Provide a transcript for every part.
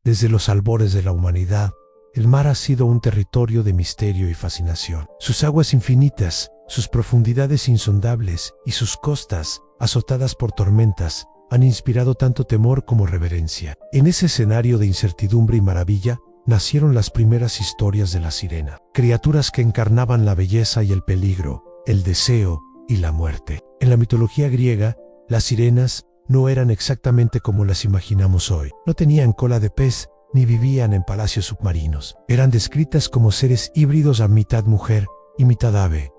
Desde los albores de la humanidad, el mar ha sido un territorio de misterio y fascinación. Sus aguas infinitas, sus profundidades insondables y sus costas, azotadas por tormentas, han inspirado tanto temor como reverencia. En ese escenario de incertidumbre y maravilla, nacieron las primeras historias de la sirena, criaturas que encarnaban la belleza y el peligro, el deseo y la muerte. En la mitología griega, las sirenas no eran exactamente como las imaginamos hoy. No tenían cola de pez, ni vivían en palacios submarinos. Eran descritas como seres híbridos a mitad mujer y mitad ave.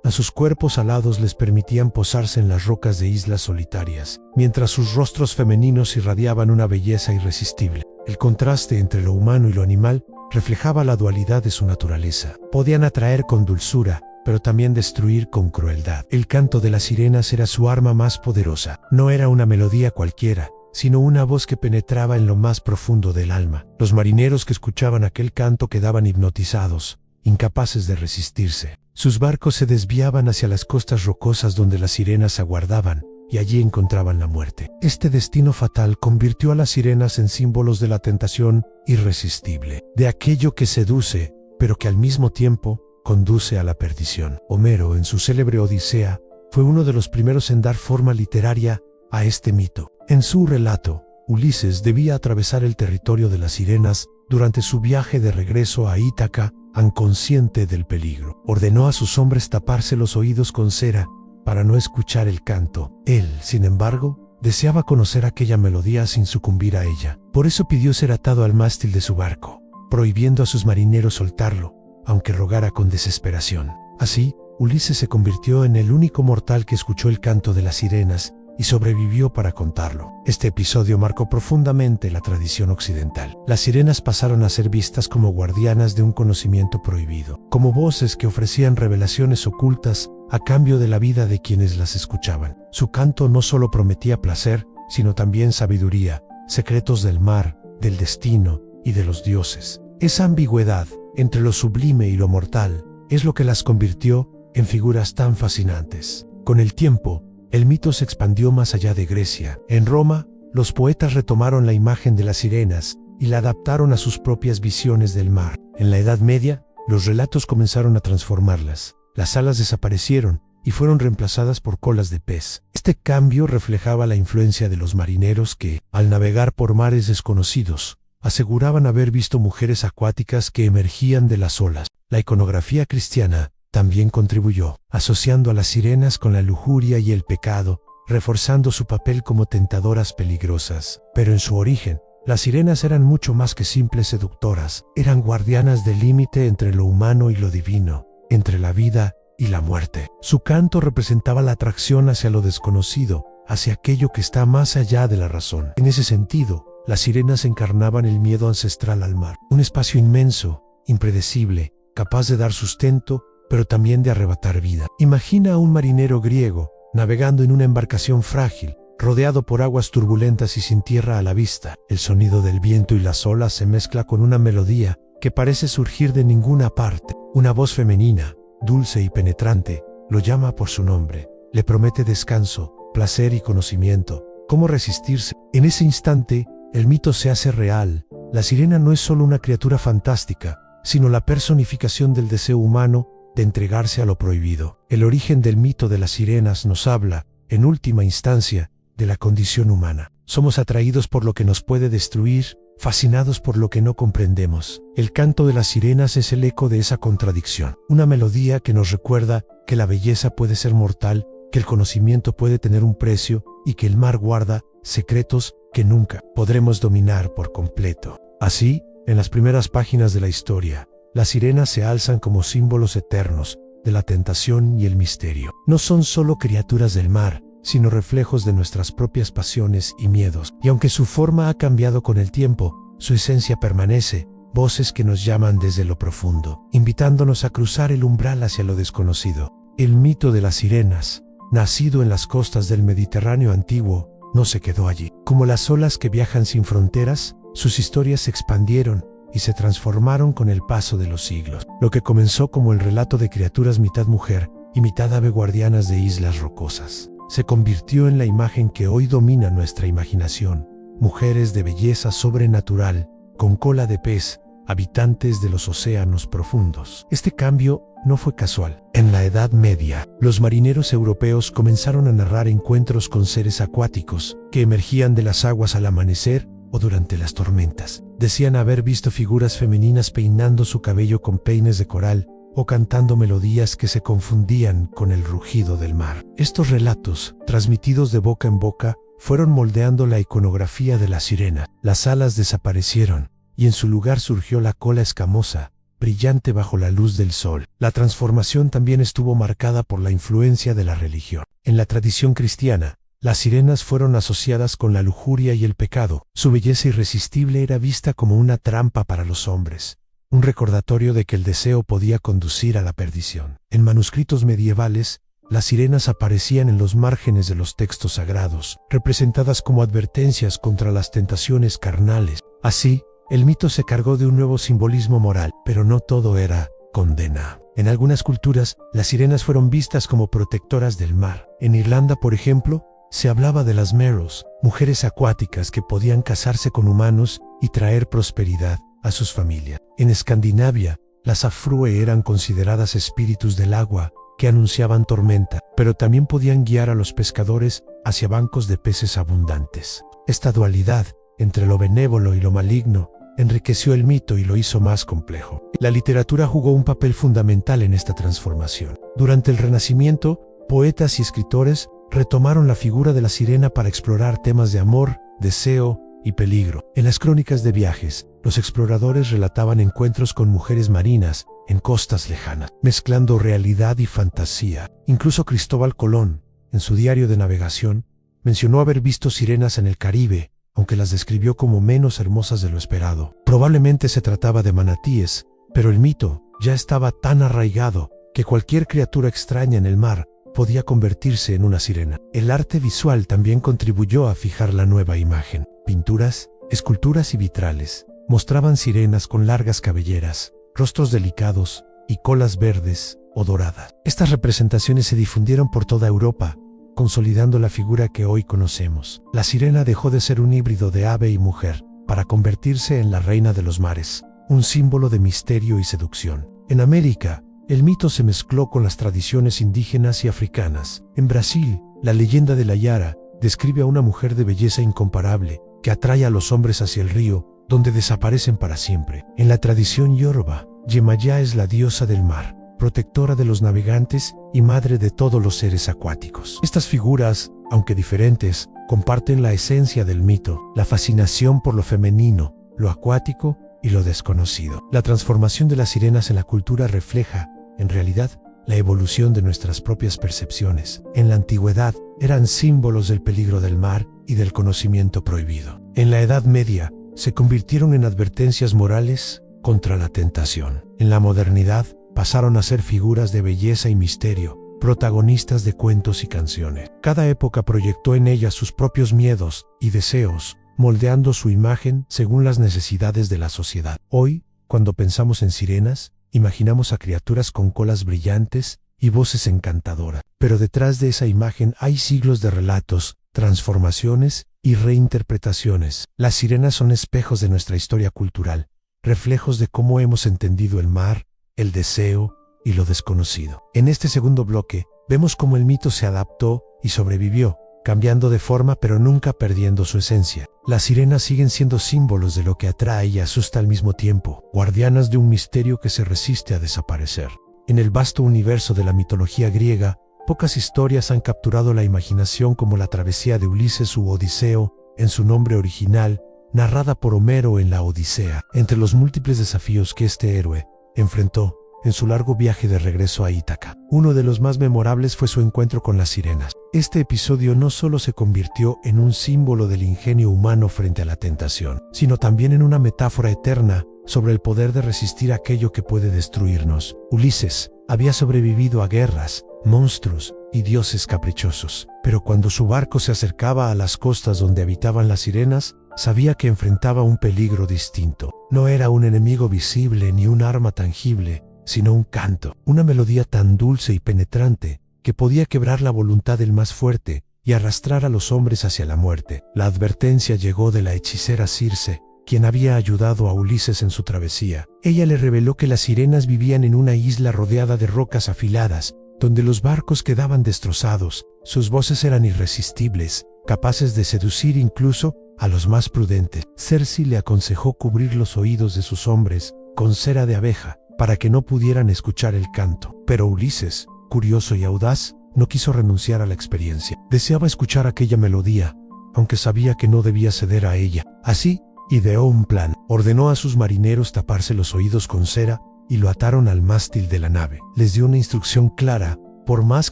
A sus cuerpos alados les permitían posarse en las rocas de islas solitarias, mientras sus rostros femeninos irradiaban una belleza irresistible. El contraste entre lo humano y lo animal reflejaba la dualidad de su naturaleza. Podían atraer con dulzura, pero también destruir con crueldad. El canto de las sirenas era su arma más poderosa. No era una melodía cualquiera, sino una voz que penetraba en lo más profundo del alma. Los marineros que escuchaban aquel canto quedaban hipnotizados, incapaces de resistirse. Sus barcos se desviaban hacia las costas rocosas donde las sirenas aguardaban, y allí encontraban la muerte. Este destino fatal convirtió a las sirenas en símbolos de la tentación irresistible, de aquello que seduce, pero que al mismo tiempo conduce a la perdición. Homero, en su célebre Odisea, fue uno de los primeros en dar forma literaria a este mito. En su relato, Ulises debía atravesar el territorio de las sirenas durante su viaje de regreso a Ítaca, inconsciente del peligro. Ordenó a sus hombres taparse los oídos con cera para no escuchar el canto. Él, sin embargo, deseaba conocer aquella melodía sin sucumbir a ella. Por eso pidió ser atado al mástil de su barco, prohibiendo a sus marineros soltarlo, aunque rogara con desesperación. Así, Ulises se convirtió en el único mortal que escuchó el canto de las sirenas y sobrevivió para contarlo. Este episodio marcó profundamente la tradición occidental. Las sirenas pasaron a ser vistas como guardianas de un conocimiento prohibido, como voces que ofrecían revelaciones ocultas a cambio de la vida de quienes las escuchaban. Su canto no solo prometía placer, sino también sabiduría, secretos del mar, del destino y de los dioses. Esa ambigüedad entre lo sublime y lo mortal es lo que las convirtió en figuras tan fascinantes. Con el tiempo, el mito se expandió más allá de Grecia. En Roma, los poetas retomaron la imagen de las sirenas y la adaptaron a sus propias visiones del mar. En la Edad Media, los relatos comenzaron a transformarlas. Las alas desaparecieron y fueron reemplazadas por colas de pez. Este cambio reflejaba la influencia de los marineros que, al navegar por mares desconocidos, aseguraban haber visto mujeres acuáticas que emergían de las olas. La iconografía cristiana también contribuyó, asociando a las sirenas con la lujuria y el pecado, reforzando su papel como tentadoras peligrosas. Pero en su origen, las sirenas eran mucho más que simples seductoras. Eran guardianas del límite entre lo humano y lo divino, entre la vida y la muerte. Su canto representaba la atracción hacia lo desconocido, hacia aquello que está más allá de la razón. En ese sentido, las sirenas encarnaban el miedo ancestral al mar, un espacio inmenso, impredecible, capaz de dar sustento, pero también de arrebatar vida. Imagina a un marinero griego navegando en una embarcación frágil, rodeado por aguas turbulentas y sin tierra a la vista. El sonido del viento y las olas se mezcla con una melodía que parece surgir de ninguna parte. Una voz femenina, dulce y penetrante, lo llama por su nombre, le promete descanso, placer y conocimiento. ¿Cómo resistirse? En ese instante, el mito se hace real. La sirena no es solo una criatura fantástica, sino la personificación del deseo humano de entregarse a lo prohibido. El origen del mito de las sirenas nos habla, en última instancia, de la condición humana. Somos atraídos por lo que nos puede destruir, fascinados por lo que no comprendemos. El canto de las sirenas es el eco de esa contradicción. Una melodía que nos recuerda que la belleza puede ser mortal, que el conocimiento puede tener un precio y que el mar guarda secretos que nunca podremos dominar por completo. Así, en las primeras páginas de la historia, las sirenas se alzan como símbolos eternos de la tentación y el misterio. No son solo criaturas del mar, sino reflejos de nuestras propias pasiones y miedos. Y aunque su forma ha cambiado con el tiempo, su esencia permanece, voces que nos llaman desde lo profundo, invitándonos a cruzar el umbral hacia lo desconocido. El mito de las sirenas, nacido en las costas del Mediterráneo antiguo, no se quedó allí. Como las olas que viajan sin fronteras, sus historias se expandieron y se transformaron con el paso de los siglos. Lo que comenzó como el relato de criaturas mitad mujer y mitad ave guardianas de islas rocosas, se convirtió en la imagen que hoy domina nuestra imaginación, mujeres de belleza sobrenatural con cola de pez, habitantes de los océanos profundos. Este cambio no fue casual. En la Edad Media, los marineros europeos comenzaron a narrar encuentros con seres acuáticos que emergían de las aguas al amanecer o durante las tormentas. Decían haber visto figuras femeninas peinando su cabello con peines de coral o cantando melodías que se confundían con el rugido del mar. Estos relatos, transmitidos de boca en boca, fueron moldeando la iconografía de la sirena. Las alas desaparecieron y en su lugar surgió la cola escamosa, brillante bajo la luz del sol. La transformación también estuvo marcada por la influencia de la religión. En la tradición cristiana, las sirenas fueron asociadas con la lujuria y el pecado. Su belleza irresistible era vista como una trampa para los hombres, un recordatorio de que el deseo podía conducir a la perdición. En manuscritos medievales, las sirenas aparecían en los márgenes de los textos sagrados, representadas como advertencias contra las tentaciones carnales. Así, el mito se cargó de un nuevo simbolismo moral, pero no todo era condena. En algunas culturas, las sirenas fueron vistas como protectoras del mar. En Irlanda, por ejemplo, se hablaba de las merrows, mujeres acuáticas que podían casarse con humanos y traer prosperidad a sus familias. En Escandinavia, las afrue eran consideradas espíritus del agua que anunciaban tormenta, pero también podían guiar a los pescadores hacia bancos de peces abundantes. Esta dualidad entre lo benévolo y lo maligno enriqueció el mito y lo hizo más complejo. La literatura jugó un papel fundamental en esta transformación. Durante el Renacimiento, poetas y escritores retomaron la figura de la sirena para explorar temas de amor, deseo y peligro. En las crónicas de viajes, los exploradores relataban encuentros con mujeres marinas en costas lejanas, mezclando realidad y fantasía. Incluso Cristóbal Colón, en su diario de navegación, mencionó haber visto sirenas en el Caribe, aunque las describió como menos hermosas de lo esperado. Probablemente se trataba de manatíes, pero el mito ya estaba tan arraigado que cualquier criatura extraña en el mar podía convertirse en una sirena. El arte visual también contribuyó a fijar la nueva imagen. Pinturas, esculturas y vitrales mostraban sirenas con largas cabelleras, rostros delicados y colas verdes o doradas. Estas representaciones se difundieron por toda Europa, consolidando la figura que hoy conocemos. La sirena dejó de ser un híbrido de ave y mujer para convertirse en la reina de los mares, un símbolo de misterio y seducción. En América, el mito se mezcló con las tradiciones indígenas y africanas. En Brasil, la leyenda de la Yara describe a una mujer de belleza incomparable que atrae a los hombres hacia el río, donde desaparecen para siempre. En la tradición Yoruba, Yemayá es la diosa del mar, protectora de los navegantes y madre de todos los seres acuáticos. Estas figuras, aunque diferentes, comparten la esencia del mito, la fascinación por lo femenino, lo acuático y lo desconocido. La transformación de las sirenas en la cultura refleja, en realidad, la evolución de nuestras propias percepciones. En la antigüedad, eran símbolos del peligro del mar y del conocimiento prohibido. En la Edad Media, se convirtieron en advertencias morales contra la tentación. En la modernidad, pasaron a ser figuras de belleza y misterio, protagonistas de cuentos y canciones. Cada época proyectó en ellas sus propios miedos y deseos, moldeando su imagen según las necesidades de la sociedad. Hoy, cuando pensamos en sirenas, imaginamos a criaturas con colas brillantes y voces encantadoras. Pero detrás de esa imagen hay siglos de relatos, transformaciones y reinterpretaciones. Las sirenas son espejos de nuestra historia cultural, reflejos de cómo hemos entendido el mar, el deseo y lo desconocido. En este segundo bloque, vemos cómo el mito se adaptó y sobrevivió, cambiando de forma pero nunca perdiendo su esencia. Las sirenas siguen siendo símbolos de lo que atrae y asusta al mismo tiempo, guardianas de un misterio que se resiste a desaparecer. En el vasto universo de la mitología griega, pocas historias han capturado la imaginación como la travesía de Ulises u Odiseo, en su nombre original, narrada por Homero en la Odisea. Entre los múltiples desafíos que este héroe enfrentó en su largo viaje de regreso a Ítaca, uno de los más memorables fue su encuentro con las sirenas. Este episodio no solo se convirtió en un símbolo del ingenio humano frente a la tentación, sino también en una metáfora eterna sobre el poder de resistir aquello que puede destruirnos. Ulises había sobrevivido a guerras, monstruos y dioses caprichosos, pero cuando su barco se acercaba a las costas donde habitaban las sirenas, sabía que enfrentaba un peligro distinto. No era un enemigo visible ni un arma tangible, sino un canto, una melodía tan dulce y penetrante que podía quebrar la voluntad del más fuerte y arrastrar a los hombres hacia la muerte. La advertencia llegó de la hechicera Circe, quien había ayudado a Ulises en su travesía. Ella le reveló que las sirenas vivían en una isla rodeada de rocas afiladas, donde los barcos quedaban destrozados. Sus voces eran irresistibles, capaces de seducir incluso a los más prudentes. Cersei le aconsejó cubrir los oídos de sus hombres con cera de abeja, para que no pudieran escuchar el canto. Pero Ulises, curioso y audaz, no quiso renunciar a la experiencia. Deseaba escuchar aquella melodía, aunque sabía que no debía ceder a ella. Así, ideó un plan. Ordenó a sus marineros taparse los oídos con cera y lo ataron al mástil de la nave. Les dio una instrucción clara: por más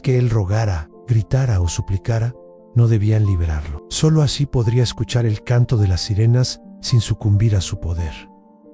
que él rogara, gritara o suplicara, no debían liberarlo. Solo así podría escuchar el canto de las sirenas sin sucumbir a su poder.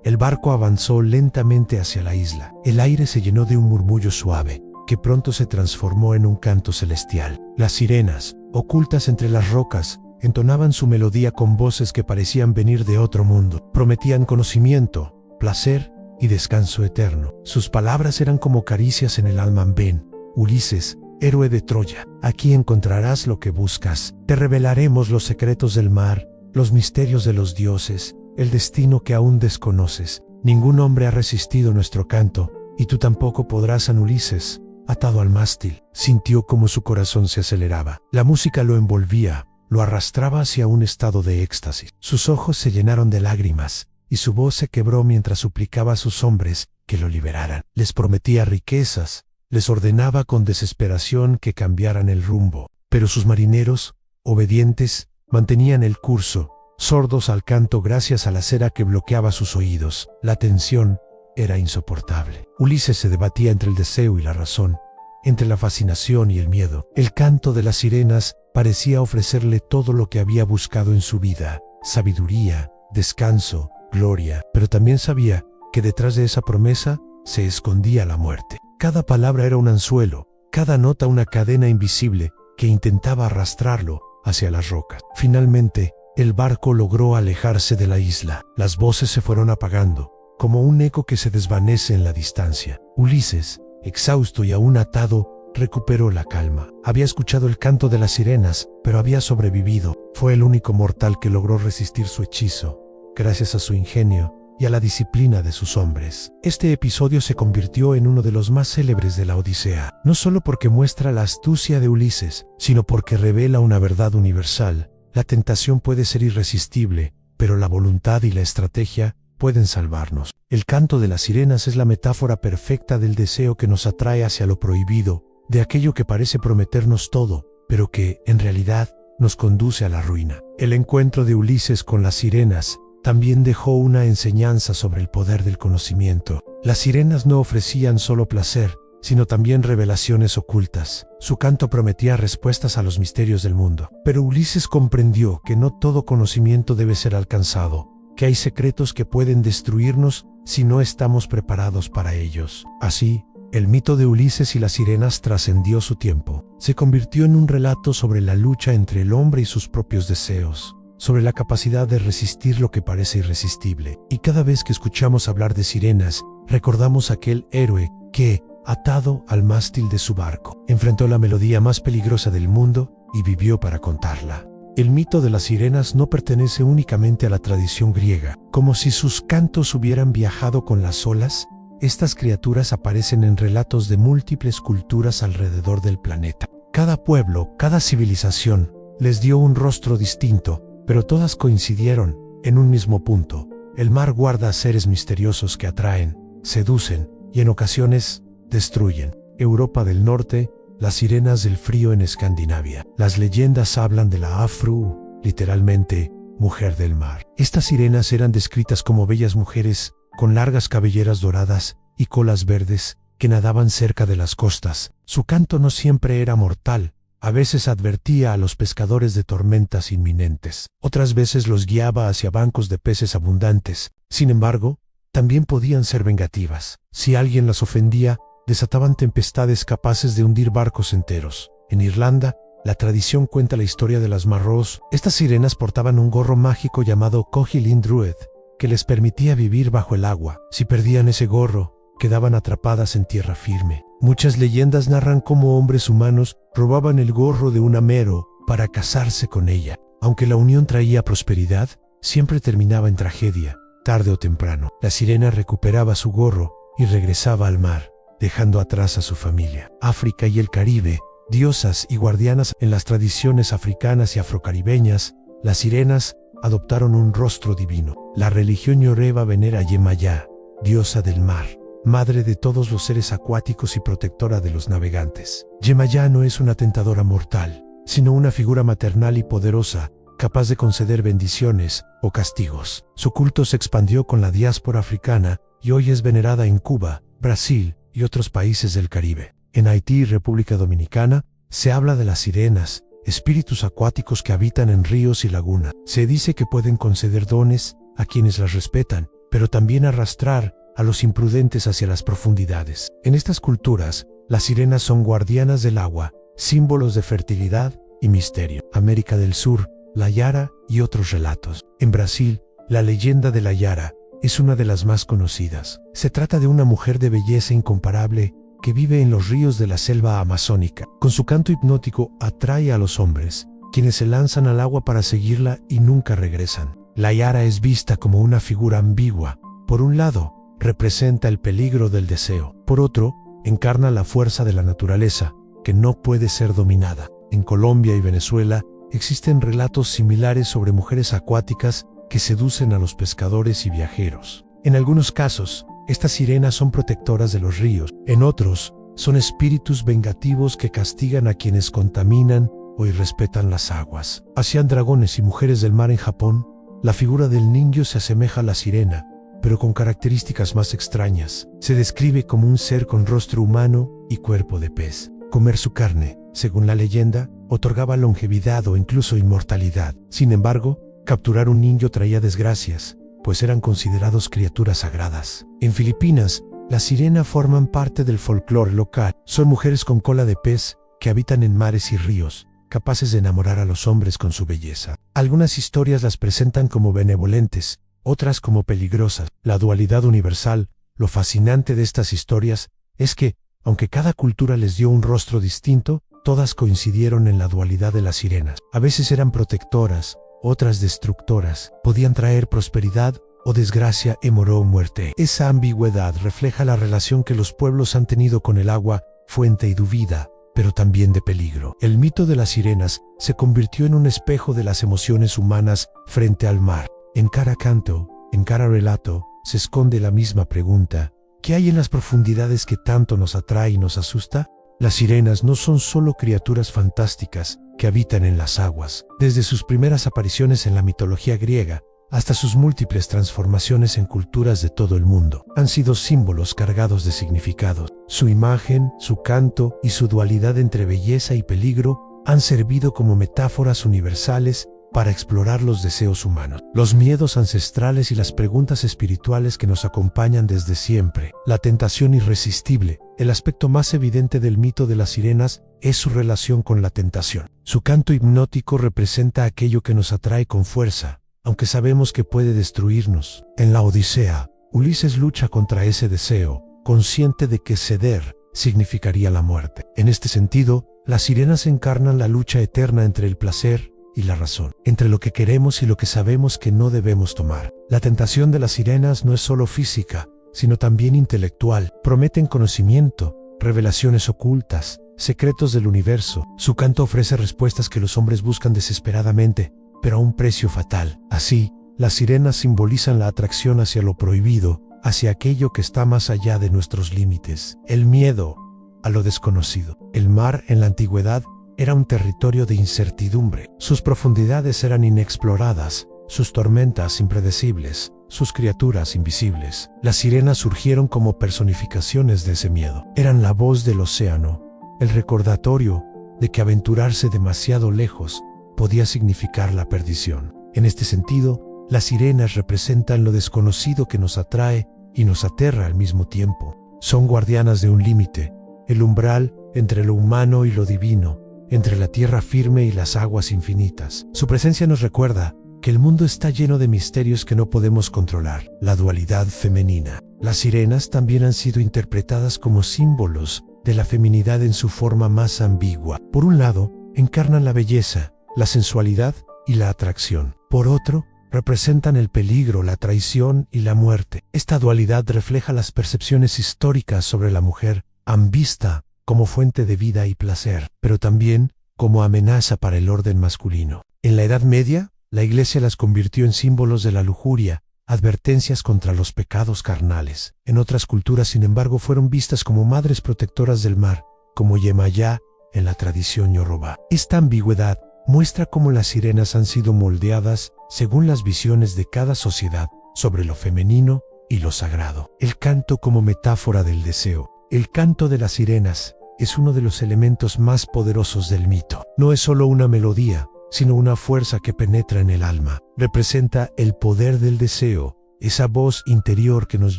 El barco avanzó lentamente hacia la isla. El aire se llenó de un murmullo suave, que pronto se transformó en un canto celestial. Las sirenas, ocultas entre las rocas, entonaban su melodía con voces que parecían venir de otro mundo. Prometían conocimiento, placer y descanso eterno. Sus palabras eran como caricias en el alma. Ven, Ulises, héroe de Troya, aquí encontrarás lo que buscas. Te revelaremos los secretos del mar, los misterios de los dioses, el destino que aún desconoces. Ningún hombre ha resistido nuestro canto, y tú tampoco podrás. San Ulises, atado al mástil, sintió como su corazón se aceleraba. La música lo envolvía, lo arrastraba hacia un estado de éxtasis. Sus ojos se llenaron de lágrimas, y su voz se quebró mientras suplicaba a sus hombres que lo liberaran. Les prometía riquezas, les ordenaba con desesperación que cambiaran el rumbo. Pero sus marineros, obedientes, mantenían el curso, sordos al canto gracias a la cera que bloqueaba sus oídos. La tensión era insoportable. Ulises se debatía entre el deseo y la razón, entre la fascinación y el miedo. El canto de las sirenas parecía ofrecerle todo lo que había buscado en su vida: sabiduría, descanso, gloria. Pero también sabía que detrás de esa promesa se escondía la muerte. Cada palabra era un anzuelo, cada nota una cadena invisible que intentaba arrastrarlo hacia las rocas. Finalmente, el barco logró alejarse de la isla. Las voces se fueron apagando, como un eco que se desvanece en la distancia. Ulises, exhausto y aún atado, recuperó la calma. Había escuchado el canto de las sirenas, pero había sobrevivido. Fue el único mortal que logró resistir su hechizo, gracias a su ingenio y a la disciplina de sus hombres. Este episodio se convirtió en uno de los más célebres de la Odisea, no solo porque muestra la astucia de Ulises, sino porque revela una verdad universal: la tentación puede ser irresistible, pero la voluntad y la estrategia pueden salvarnos. El canto de las sirenas es la metáfora perfecta del deseo que nos atrae hacia lo prohibido, de aquello que parece prometernos todo, pero que, en realidad, nos conduce a la ruina. El encuentro de Ulises con las sirenas también dejó una enseñanza sobre el poder del conocimiento. Las sirenas no ofrecían solo placer, sino también revelaciones ocultas. Su canto prometía respuestas a los misterios del mundo. Pero Ulises comprendió que no todo conocimiento debe ser alcanzado, que hay secretos que pueden destruirnos si no estamos preparados para ellos. Así, el mito de Ulises y las sirenas trascendió su tiempo. Se convirtió en un relato sobre la lucha entre el hombre y sus propios deseos, sobre la capacidad de resistir lo que parece irresistible. Y cada vez que escuchamos hablar de sirenas, recordamos a aquel héroe que, atado al mástil de su barco, enfrentó la melodía más peligrosa del mundo y vivió para contarla. El mito de las sirenas no pertenece únicamente a la tradición griega. Como si sus cantos hubieran viajado con las olas, estas criaturas aparecen en relatos de múltiples culturas alrededor del planeta. Cada pueblo, cada civilización, les dio un rostro distinto, pero todas coincidieron en un mismo punto: el mar guarda seres misteriosos que atraen, seducen y en ocasiones destruyen. Europa del Norte, las sirenas del frío en Escandinavia. Las leyendas hablan de la Afru, literalmente, mujer del mar. Estas sirenas eran descritas como bellas mujeres con largas cabelleras doradas y colas verdes que nadaban cerca de las costas. Su canto no siempre era mortal. A veces advertía a los pescadores de tormentas inminentes. Otras veces los guiaba hacia bancos de peces abundantes. Sin embargo, también podían ser vengativas. Si alguien las ofendía, desataban tempestades capaces de hundir barcos enteros. En Irlanda, la tradición cuenta la historia de las Marrows. Estas sirenas portaban un gorro mágico llamado Coghilin Druid, que les permitía vivir bajo el agua. Si perdían ese gorro, quedaban atrapadas en tierra firme. Muchas leyendas narran cómo hombres humanos robaban el gorro de una mero para casarse con ella. Aunque la unión traía prosperidad, siempre terminaba en tragedia, tarde o temprano. La sirena recuperaba su gorro y regresaba al mar, dejando atrás a su familia. África y el Caribe, diosas y guardianas. En las tradiciones africanas y afrocaribeñas, las sirenas adoptaron un rostro divino. La religión yoruba venera a Yemayá, diosa del mar, madre de todos los seres acuáticos y protectora de los navegantes. Yemayá no es una tentadora mortal, sino una figura maternal y poderosa, capaz de conceder bendiciones o castigos. Su culto se expandió con la diáspora africana y hoy es venerada en Cuba, Brasil y otros países del Caribe. En Haití y República Dominicana se habla de las sirenas, espíritus acuáticos que habitan en ríos y lagunas. Se dice que pueden conceder dones a quienes las respetan, pero también arrastrar a los imprudentes hacia las profundidades. En estas culturas, las sirenas son guardianas del agua, símbolos de fertilidad y misterio. América del Sur, la Yara y otros relatos. En Brasil, la leyenda de la Yara es una de las más conocidas. Se trata de una mujer de belleza incomparable que vive en los ríos de la selva amazónica. Con su canto hipnótico atrae a los hombres, quienes se lanzan al agua para seguirla y nunca regresan. La Yara es vista como una figura ambigua. Por un lado, representa el peligro del deseo. Por otro, encarna la fuerza de la naturaleza, que no puede ser dominada. En Colombia y Venezuela existen relatos similares sobre mujeres acuáticas que seducen a los pescadores y viajeros. En algunos casos, estas sirenas son protectoras de los ríos. En otros, son espíritus vengativos que castigan a quienes contaminan o irrespetan las aguas. Hacia dragones y mujeres del mar en Japón, la figura del ninjo se asemeja a la sirena, pero con características más extrañas. Se describe como un ser con rostro humano y cuerpo de pez. Comer su carne, según la leyenda, otorgaba longevidad o incluso inmortalidad. Sin embargo, capturar un ninjo traía desgracias, pues eran considerados criaturas sagradas. En Filipinas, las sirenas forman parte del folclore local. Son mujeres con cola de pez que habitan en mares y ríos, capaces de enamorar a los hombres con su belleza. Algunas historias las presentan como benevolentes, otras como peligrosas. La dualidad universal, lo fascinante de estas historias, es que, aunque cada cultura les dio un rostro distinto, todas coincidieron en la dualidad de las sirenas. A veces eran protectoras, otras destructoras, podían traer prosperidad o desgracia, amor o muerte. Esa ambigüedad refleja la relación que los pueblos han tenido con el agua, fuente y de vida, pero también de peligro. El mito de las sirenas se convirtió en un espejo de las emociones humanas frente al mar. En cada canto, en cada relato, se esconde la misma pregunta: ¿qué hay en las profundidades que tanto nos atrae y nos asusta? Las sirenas no son solo criaturas fantásticas que habitan en las aguas. Desde sus primeras apariciones en la mitología griega hasta sus múltiples transformaciones en culturas de todo el mundo, han sido símbolos cargados de significados. Su imagen, su canto y su dualidad entre belleza y peligro han servido como metáforas universales para explorar los deseos humanos, los miedos ancestrales y las preguntas espirituales que nos acompañan desde siempre. La tentación irresistible, el aspecto más evidente del mito de las sirenas, es su relación con la tentación. Su canto hipnótico representa aquello que nos atrae con fuerza, aunque sabemos que puede destruirnos. En la Odisea, Ulises lucha contra ese deseo, consciente de que ceder significaría la muerte. En este sentido, las sirenas encarnan la lucha eterna entre el placer y la razón, entre lo que queremos y lo que sabemos que no debemos tomar. La tentación de las sirenas no es solo física, sino también intelectual. Prometen conocimiento, revelaciones ocultas, secretos del universo. Su canto ofrece respuestas que los hombres buscan desesperadamente, pero a un precio fatal. Así, las sirenas simbolizan la atracción hacia lo prohibido, hacia aquello que está más allá de nuestros límites. El miedo a lo desconocido. El mar, en la antigüedad, era un territorio de incertidumbre. Sus profundidades eran inexploradas, sus tormentas impredecibles, sus criaturas invisibles. Las sirenas surgieron como personificaciones de ese miedo. Eran la voz del océano, el recordatorio de que aventurarse demasiado lejos podía significar la perdición. En este sentido, las sirenas representan lo desconocido que nos atrae y nos aterra al mismo tiempo. Son guardianas de un límite, el umbral entre lo humano y lo divino, entre la tierra firme y las aguas infinitas. Su presencia nos recuerda que el mundo está lleno de misterios que no podemos controlar. La dualidad femenina. Las sirenas también han sido interpretadas como símbolos de la feminidad en su forma más ambigua. Por un lado, encarnan la belleza, la sensualidad y la atracción. Por otro, representan el peligro, la traición y la muerte. Esta dualidad refleja las percepciones históricas sobre la mujer, vista como fuente de vida y placer, pero también como amenaza para el orden masculino. En la Edad Media, la Iglesia las convirtió en símbolos de la lujuria, advertencias contra los pecados carnales. En otras culturas, sin embargo, fueron vistas como madres protectoras del mar, como Yemayá en la tradición yoruba. Esta ambigüedad muestra cómo las sirenas han sido moldeadas según las visiones de cada sociedad sobre lo femenino y lo sagrado. El canto como metáfora del deseo. El canto de las sirenas es uno de los elementos más poderosos del mito. No es solo una melodía, sino una fuerza que penetra en el alma. Representa el poder del deseo, esa voz interior que nos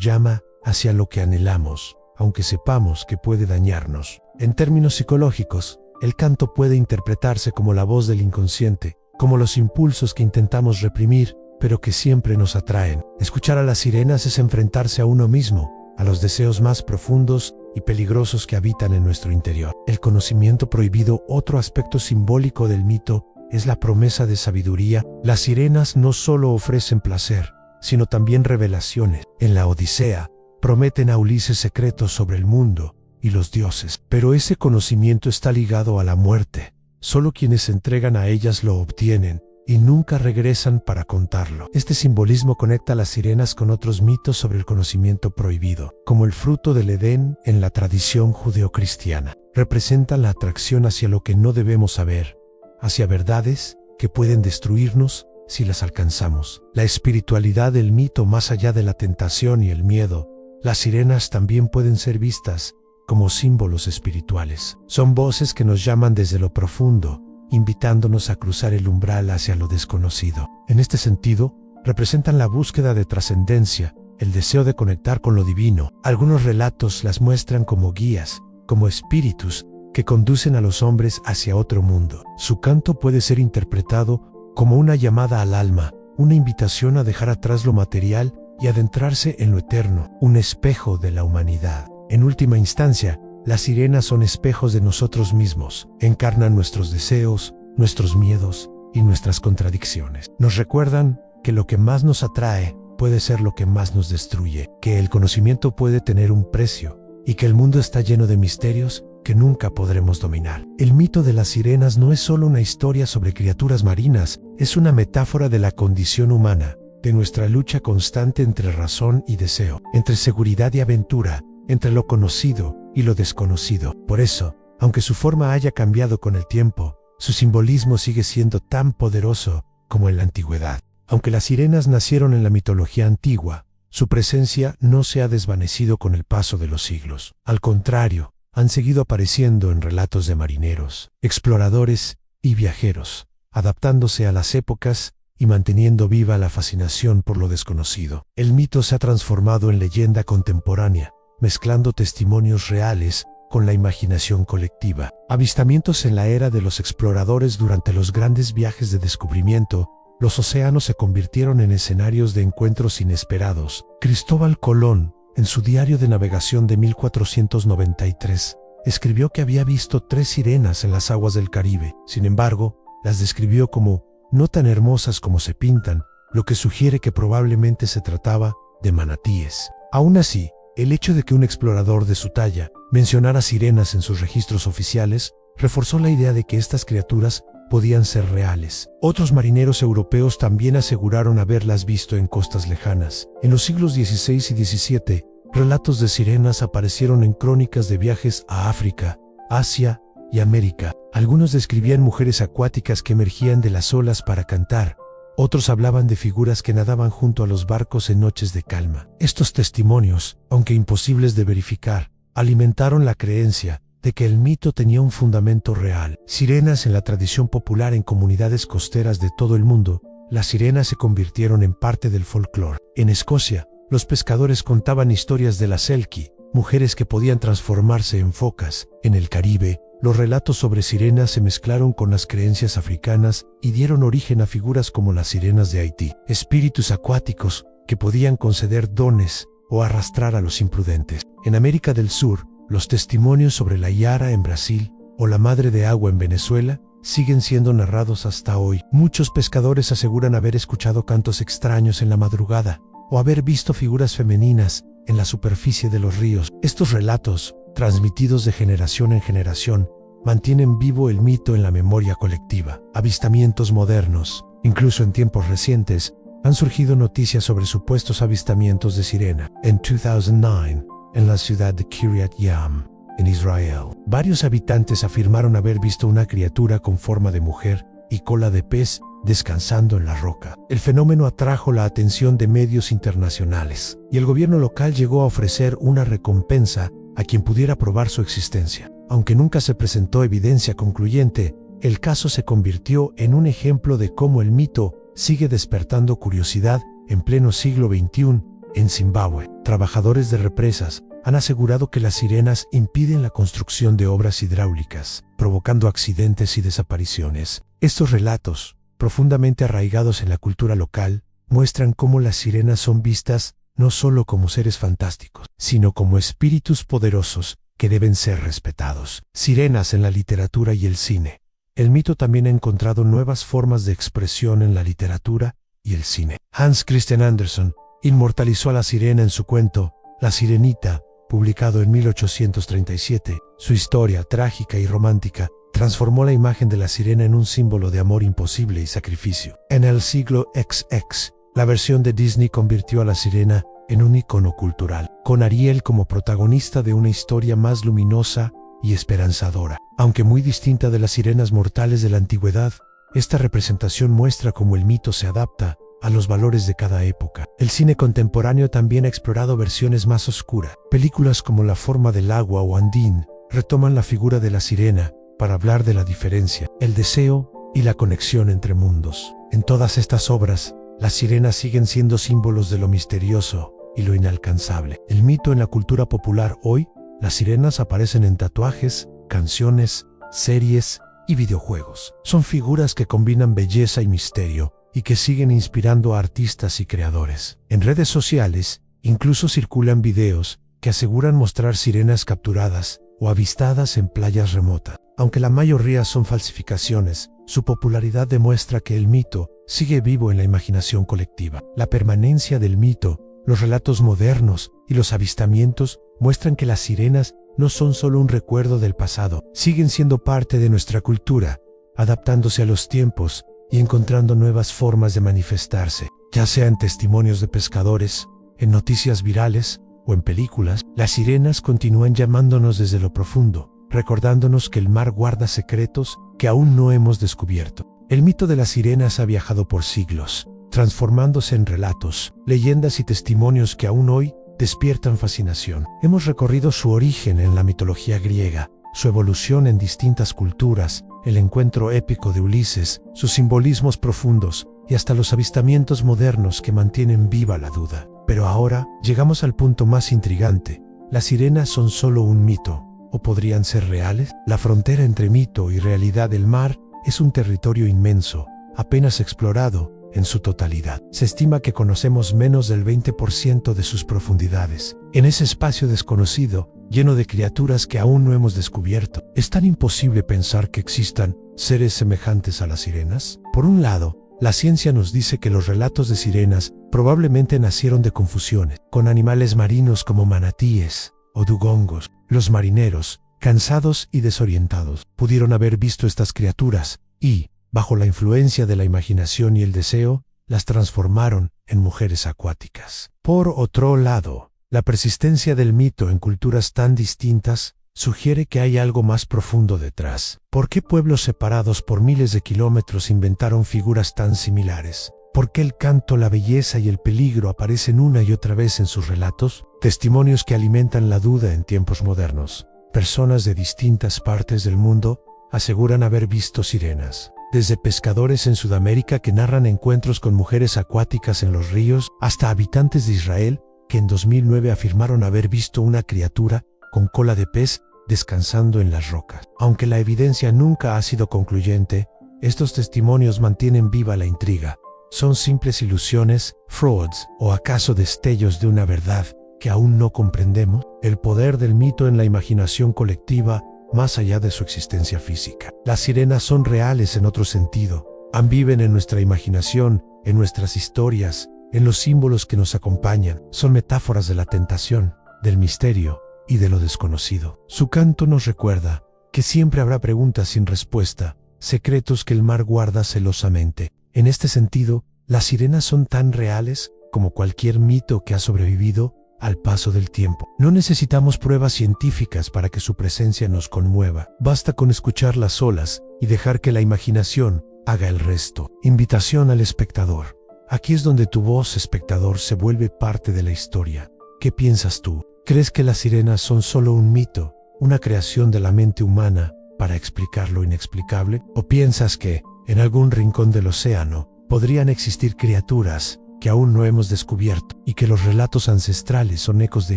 llama hacia lo que anhelamos, aunque sepamos que puede dañarnos. En términos psicológicos, el canto puede interpretarse como la voz del inconsciente, como los impulsos que intentamos reprimir, pero que siempre nos atraen. Escuchar a las sirenas es enfrentarse a uno mismo, a los deseos más profundos y peligrosos que habitan en nuestro interior. El conocimiento prohibido, otro aspecto simbólico del mito, es la promesa de sabiduría. Las sirenas no solo ofrecen placer, sino también revelaciones. En la Odisea, prometen a Ulises secretos sobre el mundo y los dioses, pero ese conocimiento está ligado a la muerte. Solo quienes se entregan a ellas lo obtienen y nunca regresan para contarlo. Este simbolismo conecta a las sirenas con otros mitos sobre el conocimiento prohibido, como el fruto del Edén en la tradición judeocristiana. Representan la atracción hacia lo que no debemos saber, hacia verdades que pueden destruirnos si las alcanzamos. La espiritualidad del mito más allá de la tentación y el miedo. Las sirenas también pueden ser vistas como símbolos espirituales. Son voces que nos llaman desde lo profundo, invitándonos a cruzar el umbral hacia lo desconocido. En este sentido, representan la búsqueda de trascendencia, el deseo de conectar con lo divino. Algunos relatos las muestran como guías, como espíritus que conducen a los hombres hacia otro mundo. Su canto puede ser interpretado como una llamada al alma, una invitación a dejar atrás lo material y adentrarse en lo eterno, un espejo de la humanidad. En última instancia, las sirenas son espejos de nosotros mismos, encarnan nuestros deseos, nuestros miedos y nuestras contradicciones. Nos recuerdan que lo que más nos atrae puede ser lo que más nos destruye, que el conocimiento puede tener un precio y que el mundo está lleno de misterios que nunca podremos dominar. El mito de las sirenas no es solo una historia sobre criaturas marinas, es una metáfora de la condición humana, de nuestra lucha constante entre razón y deseo, entre seguridad y aventura, entre lo conocido y lo desconocido. Por eso, aunque su forma haya cambiado con el tiempo, su simbolismo sigue siendo tan poderoso como en la antigüedad. Aunque las sirenas nacieron en la mitología antigua, su presencia no se ha desvanecido con el paso de los siglos. Al contrario, han seguido apareciendo en relatos de marineros, exploradores y viajeros, adaptándose a las épocas y manteniendo viva la fascinación por lo desconocido. El mito se ha transformado en leyenda contemporánea, mezclando testimonios reales con la imaginación colectiva. Avistamientos en la era de los exploradores. Durante los grandes viajes de descubrimiento, los océanos se convirtieron en escenarios de encuentros inesperados. Cristóbal Colón, en su diario de navegación de 1493, escribió que había visto 3 sirenas en las aguas del Caribe. Sin embargo, las describió como no tan hermosas como se pintan, lo que sugiere que probablemente se trataba de manatíes. Aún así, el hecho de que un explorador de su talla mencionara sirenas en sus registros oficiales reforzó la idea de que estas criaturas podían ser reales. Otros marineros europeos también aseguraron haberlas visto en costas lejanas. En los siglos XVI y XVII, relatos de sirenas aparecieron en crónicas de viajes a África, Asia y América. Algunos describían mujeres acuáticas que emergían de las olas para cantar. Otros hablaban de figuras que nadaban junto a los barcos en noches de calma. Estos testimonios, aunque imposibles de verificar, alimentaron la creencia de que el mito tenía un fundamento real. Sirenas en la tradición popular. En comunidades costeras de todo el mundo, las sirenas se convirtieron en parte del folclore. En Escocia, los pescadores contaban historias de las Selkie, mujeres que podían transformarse en focas. En el Caribe, los relatos sobre sirenas se mezclaron con las creencias africanas y dieron origen a figuras como las sirenas de Haití, espíritus acuáticos que podían conceder dones o arrastrar a los imprudentes. En América del Sur, los testimonios sobre la Yara en Brasil o la Madre de Agua en Venezuela siguen siendo narrados hasta hoy. Muchos pescadores aseguran haber escuchado cantos extraños en la madrugada o haber visto figuras femeninas en la superficie de los ríos. Estos relatos, transmitidos de generación en generación, mantienen vivo el mito en la memoria colectiva. Avistamientos modernos, incluso en tiempos recientes, han surgido noticias sobre supuestos avistamientos de sirena. En 2009, en la ciudad de Kiryat Yam, en Israel, varios habitantes afirmaron haber visto una criatura con forma de mujer y cola de pez descansando en la roca. El fenómeno atrajo la atención de medios internacionales y el gobierno local llegó a ofrecer una recompensa a quien pudiera probar su existencia. Aunque nunca se presentó evidencia concluyente, el caso se convirtió en un ejemplo de cómo el mito sigue despertando curiosidad en pleno siglo XXI en Zimbabue. Trabajadores de represas han asegurado que las sirenas impiden la construcción de obras hidráulicas, provocando accidentes y desapariciones. Estos relatos, profundamente arraigados en la cultura local, muestran cómo las sirenas son vistas no solo como seres fantásticos, sino como espíritus poderosos que deben ser respetados. Sirenas en la literatura y el cine. El mito también ha encontrado nuevas formas de expresión en la literatura y el cine. Hans Christian Andersen inmortalizó a la sirena en su cuento La Sirenita, publicado en 1837. Su historia, trágica y romántica, transformó la imagen de la sirena en un símbolo de amor imposible y sacrificio. En el siglo XX, la versión de Disney convirtió a la sirena en un icono cultural, con Ariel como protagonista de una historia más luminosa y esperanzadora. Aunque muy distinta de las sirenas mortales de la antigüedad, esta representación muestra cómo el mito se adapta a los valores de cada época. El cine contemporáneo también ha explorado versiones más oscuras. Películas como La forma del agua o Undine retoman la figura de la sirena para hablar de la diferencia, el deseo y la conexión entre mundos. En todas estas obras, las sirenas siguen siendo símbolos de lo misterioso y lo inalcanzable. El mito en la cultura popular hoy, las sirenas aparecen en tatuajes, canciones, series y videojuegos. Son figuras que combinan belleza y misterio y que siguen inspirando a artistas y creadores. En redes sociales, incluso circulan videos que aseguran mostrar sirenas capturadas o avistadas en playas remotas. Aunque la mayoría son falsificaciones, su popularidad demuestra que el mito sigue vivo en la imaginación colectiva. La permanencia del mito, los relatos modernos y los avistamientos muestran que las sirenas no son solo un recuerdo del pasado, siguen siendo parte de nuestra cultura, adaptándose a los tiempos y encontrando nuevas formas de manifestarse, ya sea en testimonios de pescadores, en noticias virales o en películas. Las sirenas continúan llamándonos desde lo profundo, recordándonos que el mar guarda secretos que aún no hemos descubierto. El mito de las sirenas ha viajado por siglos, transformándose en relatos, leyendas y testimonios que aún hoy despiertan fascinación. Hemos recorrido su origen en la mitología griega, su evolución en distintas culturas, el encuentro épico de Ulises, sus simbolismos profundos y hasta los avistamientos modernos que mantienen viva la duda. Pero ahora llegamos al punto más intrigante. ¿Las sirenas son solo un mito o podrían ser reales? La frontera entre mito y realidad del mar es un territorio inmenso, apenas explorado en su totalidad. Se estima que conocemos menos del 20% de sus profundidades. En ese espacio desconocido, lleno de criaturas que aún no hemos descubierto, ¿es tan imposible pensar que existan seres semejantes a las sirenas? Por un lado, la ciencia nos dice que los relatos de sirenas probablemente nacieron de confusiones, con animales marinos como manatíes o dugongos. Los marineros, cansados y desorientados, pudieron haber visto estas criaturas y, bajo la influencia de la imaginación y el deseo, las transformaron en mujeres acuáticas. Por otro lado, la persistencia del mito en culturas tan distintas sugiere que hay algo más profundo detrás. ¿Por qué pueblos separados por miles de kilómetros inventaron figuras tan similares? ¿Por qué el canto, la belleza y el peligro aparecen una y otra vez en sus relatos? Testimonios que alimentan la duda en tiempos modernos. Personas de distintas partes del mundo aseguran haber visto sirenas. Desde pescadores en Sudamérica que narran encuentros con mujeres acuáticas en los ríos, hasta habitantes de Israel que en 2009 afirmaron haber visto una criatura con cola de pez descansando en las rocas. Aunque la evidencia nunca ha sido concluyente, estos testimonios mantienen viva la intriga. ¿Son simples ilusiones, frauds, o acaso destellos de una verdad que aún no comprendemos? El poder del mito en la imaginación colectiva más allá de su existencia física. Las sirenas son reales en otro sentido. Viven en nuestra imaginación, en nuestras historias, en los símbolos que nos acompañan. Son metáforas de la tentación, del misterio y de lo desconocido. Su canto nos recuerda que siempre habrá preguntas sin respuesta, secretos que el mar guarda celosamente. En este sentido, las sirenas son tan reales como cualquier mito que ha sobrevivido al paso del tiempo. No necesitamos pruebas científicas para que su presencia nos conmueva. Basta con escucharlas solas y dejar que la imaginación haga el resto. Invitación al espectador. Aquí es donde tu voz, espectador, se vuelve parte de la historia. ¿Qué piensas tú? ¿Crees que las sirenas son solo un mito, una creación de la mente humana para explicar lo inexplicable? ¿O piensas que, en algún rincón del océano, podrían existir criaturas que aún no hemos descubierto y que los relatos ancestrales son ecos de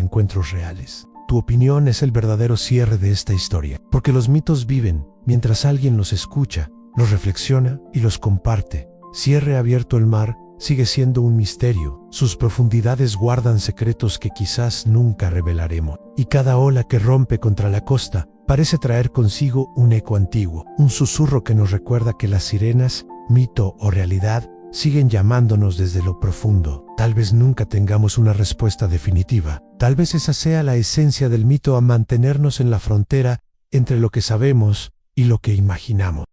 encuentros reales? Tu opinión es el verdadero cierre de esta historia, porque los mitos viven mientras alguien los escucha, los reflexiona y los comparte. Cierre abierto el mar sigue siendo un misterio. Sus profundidades guardan secretos que quizás nunca revelaremos. Y cada ola que rompe contra la costa parece traer consigo un eco antiguo, un susurro que nos recuerda que las sirenas, mito o realidad, siguen llamándonos desde lo profundo. Tal vez nunca tengamos una respuesta definitiva. Tal vez esa sea la esencia del mito, a mantenernos en la frontera entre lo que sabemos y lo que imaginamos.